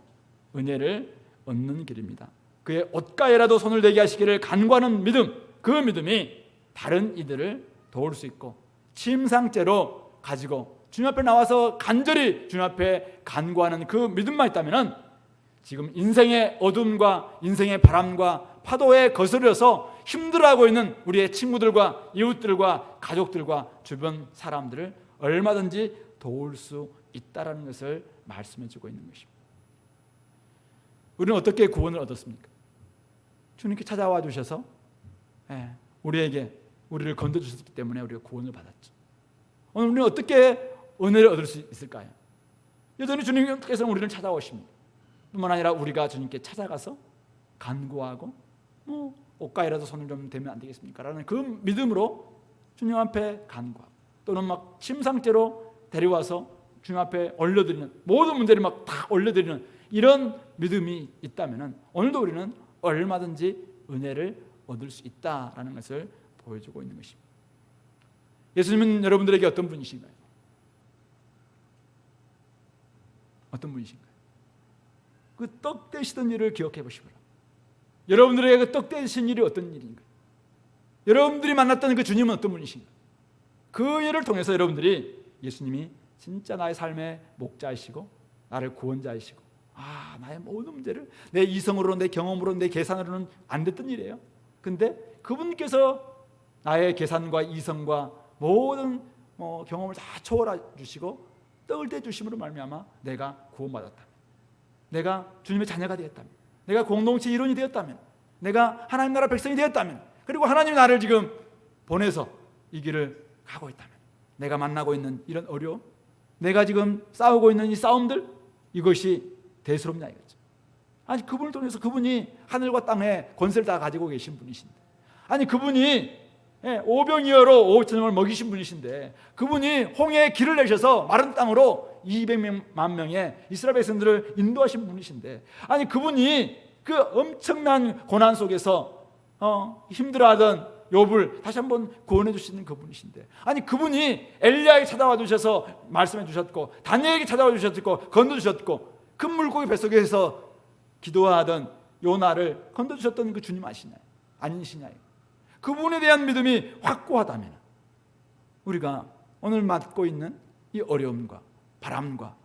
은혜를 얻는 길입니다. 그의 옷가에라도 손을 대게 하시기를 간구하는 믿음, 그 믿음이 다른 이들을 도울 수 있고, 침상째로 가지고 주님 앞에 나와서 간절히 주님 앞에 간구하는 그 믿음만 있다면 지금 인생의 어둠과 인생의 바람과 파도에 거스려서 힘들어하고 있는 우리의 친구들과 이웃들과 가족들과 주변 사람들을 얼마든지 도울 수 있다는 것을 말씀해 주고 있는 것입니다. 우리는 어떻게 구원을 얻었습니까? 주님께 찾아와 주셔서 우리를 건져주셨기 때문에 우리가 구원을 받았죠. 오늘 우리는 어떻게 은혜를 얻을 수 있을까요? 여전히 주님께서는 우리를 찾아오십니다. 뿐만 아니라 우리가 주님께 찾아가서 간구하고 옷가에라도 손을 좀 대면 안 되겠습니까? 라는 그 믿음으로 주님 앞에 간구하고, 또는 막 침상째로 데려와서 주님 앞에 올려드리는, 모든 문제를 막 다 올려드리는 이런 믿음이 있다면 오늘도 우리는 얼마든지 은혜를 얻을 수 있다라는 것을 보여주고 있는 것입니다. 예수님은 여러분들에게 어떤 분이신가요? 어떤 분이신가요? 그 떡 떼시던 일을 기억해 보시기 바랍니다. 여러분들에게 그 떡 떼신 일이 어떤 일인가? 여러분들이 만났던 그 주님은 어떤 분이신가? 그 일을 통해서 여러분들이 예수님이 진짜 나의 삶의 목자이시고 나를 구원자이시고 나의 모든 문제를 내 이성으로 내 경험으로 내 계산으로는 안 됐던 일이에요. 근데 그분께서 나의 계산과 이성과 모든 경험을 다 초월해 주시고 떡을 떼 주심으로 말미암아 내가 구원받았다. 내가 주님의 자녀가 되었다면, 내가 공동체 일원이 되었다면, 내가 하나님 나라 백성이 되었다면, 그리고 하나님이 나를 지금 보내서 이 길을 가고 있다면, 내가 만나고 있는 이런 어려움, 내가 지금 싸우고 있는 이 싸움들, 이것이 대수롭냐 이거죠. 아니 그분을 통해서 그분이 하늘과 땅에 권세를 다 가지고 계신 분이신데, 아니 그분이 오병이어로 5천명을 먹이신 분이신데, 그분이 홍해에 길을 내셔서 마른 땅으로 200만 명의 이스라엘 백성들을 인도하신 분이신데, 아니 그분이 그 엄청난 고난 속에서 힘들어하던 욥을 다시 한번 구원해 주시는 그분이신데, 아니 그분이 엘리야에게 찾아와 주셔서 말씀해 주셨고, 다니엘에게 찾아와 주셨고 건져 주셨고, 큰 물고기 뱃속에서 기도하던 요나를 건져 주셨던 그 주님 아시나요? 아니시냐요? 그분에 대한 믿음이 확고하다면 우리가 오늘 맞고 있는 이 어려움과 바람과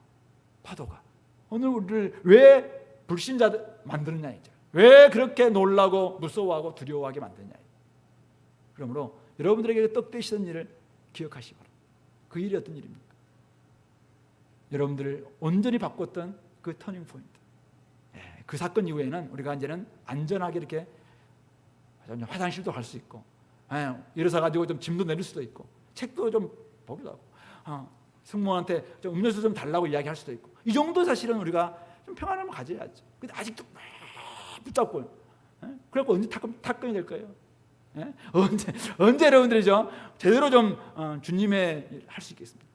파도가 오늘 우리를 왜 불신자 만드느냐 이죠. 왜 그렇게 놀라고 무서워하고 두려워하게 만드냐. 그러므로 여러분들에게 떡 떼시던 일을 기억하시기 바랍니다. 그 일이 어떤 일입니까? 여러분들을 온전히 바꿨던 그 터닝 포인트. 그 사건 이후에는 우리가 이제는 안전하게 이렇게 화장실도 갈 수 있고, 일어서 가지고 좀 짐도 내릴 수도 있고, 책도 좀 보기도 하고, 승무원한테 좀 음료수 좀 달라고 이야기할 수도 있고, 이 정도 사실은 우리가 좀 평안함을 가져야죠. 근데 아직도 붙잡고요. 그래서 언제 탁건이 될 거예요? 언제 여러분들이죠 제대로 좀 주님의 일을 할 수 있겠습니까?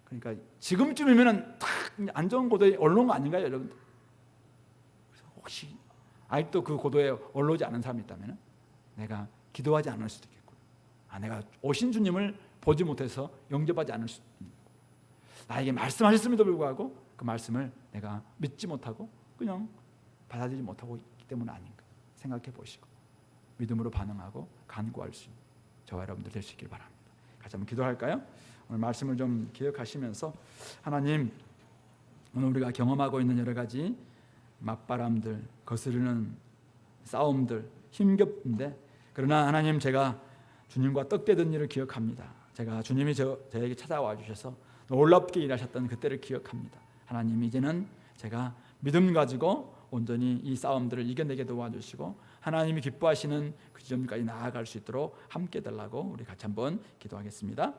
그러니까 지금쯤이면은 탁 안전 고도에 올라온 거 아닌가요, 여러분들? 그래서 혹시 아직도 그 고도에 올라오지 않은 사람이 있다면 내가 기도하지 않을 수도 있겠고, 내가 오신 주님을 보지 못해서 영접하지 않을 수도 있고, 나에게 말씀하셨음에도 불구하고 그 말씀을 내가 믿지 못하고 그냥 받아들이지 못하고 있기 때문 아닌가 생각해 보시고 믿음으로 반응하고 간구할 수 있는 저와 여러분들 될 수 있길 바랍니다. 같이 한번 기도할까요? 오늘 말씀을 좀 기억하시면서, 하나님, 오늘 우리가 경험하고 있는 여러 가지 맞바람들, 거스르는 싸움들 힘겹는데, 그러나 하나님, 제가 주님과 떡 떼던 일을 기억합니다. 제가 주님이 저에게 찾아와 주셔서 놀랍게 일하셨던 그때를 기억합니다. 하나님, 이제는 제가 믿음 가지고 온전히 이 싸움들을 이겨내게 도와주시고 하나님이 기뻐하시는 그 지점까지 나아갈 수 있도록 함께 해달라고 우리 같이 한번 기도하겠습니다.